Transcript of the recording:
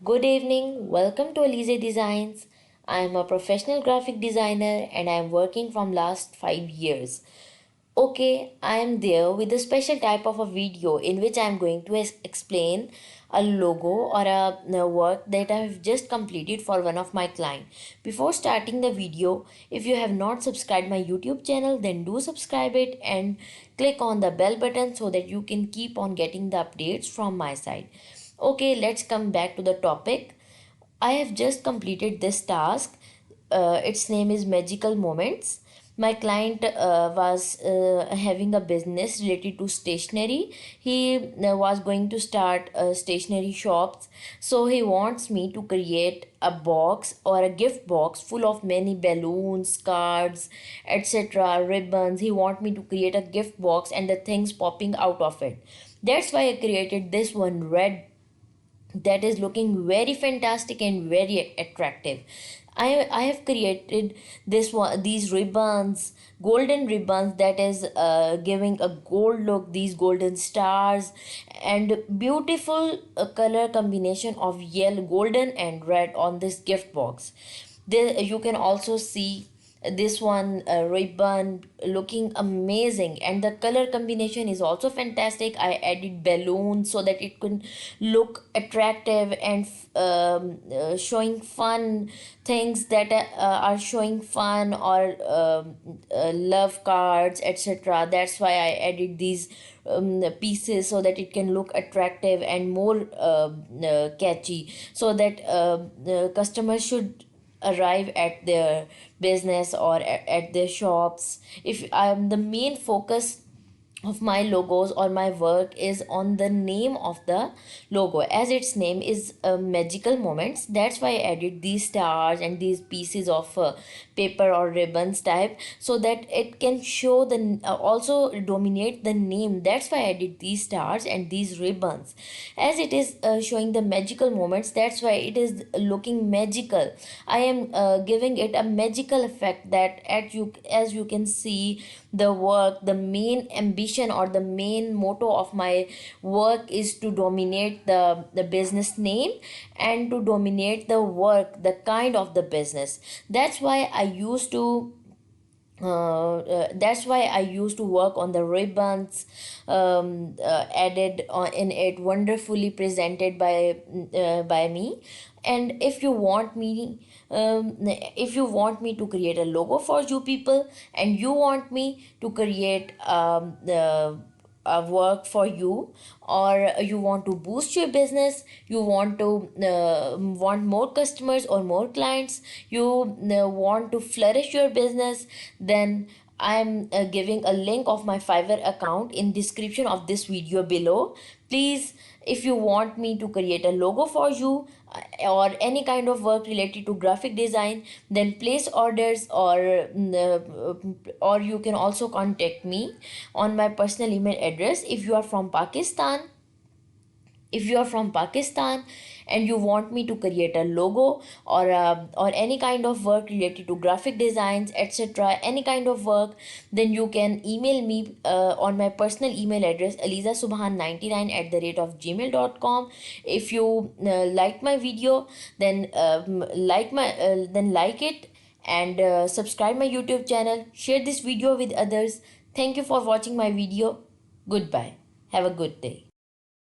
Good evening, welcome to Alize Designs. I am a professional graphic designer and I am working from last 5 years. Okay, I am there with a special type of a video in which I am going to explain a logo or a work that I have just completed for one of my client. Before starting the video, if you have not subscribed my YouTube channel, then do subscribe it and click on the bell button so that you can keep on getting the updates from my side. Okay, let's come back to the topic. I have just completed this task. Its name is Magical Moments. My client was having a business related to stationery. He was going to start stationery shops. So he wants me to create a box or a gift box full of many balloons, cards, etc., ribbons. He want me to create a gift box and the things popping out of it. That's why I created this one red that is looking very fantastic and very attractive. I have created this one, these ribbons, golden ribbons that is giving a gold look, these golden stars and beautiful color combination of yellow, golden and red on this gift box. There you can also see this one ribbon looking amazing, and the color combination is also fantastic. I added balloons so that it could look attractive and showing fun things that are showing fun or love cards, etc. That's why I added these pieces so that it can look attractive and more catchy, so that the customers should arrive at their business or at their shops. If the main focus of my logos or my work is on the name of the logo, as its name is Magical Moments. That's why I added these stars and these pieces of paper or ribbons type, so that it can show the also dominate the name. That's why I added these stars and these ribbons, as it is showing the magical moments. That's why it is looking magical. I am giving it a magical effect, that as you can see, the work, the main ambition or the main motto of my work is to dominate the business name and to dominate the work, the kind of the business. That's why I used to work on the ribbons added in it, wonderfully presented by me. And if you want me to create a logo for you people, and you want me to create a work for you, or you want to boost your business, you want to want more customers or more clients, you want to flourish your business, then I'm giving a link of my Fiverr account in description of this video below. Please, if you want me to create a logo for you or any kind of work related to graphic design, then place orders, or you can also contact me on my personal email address. If you are from Pakistan and you want me to create a logo or any kind of work related to graphic designs, etc., any kind of work, then you can email me on my personal email address alizasubhan99@gmail.com. If you like my video, then like it, and subscribe my YouTube channel, share this video with others. Thank you for watching my video. Goodbye, have a good day.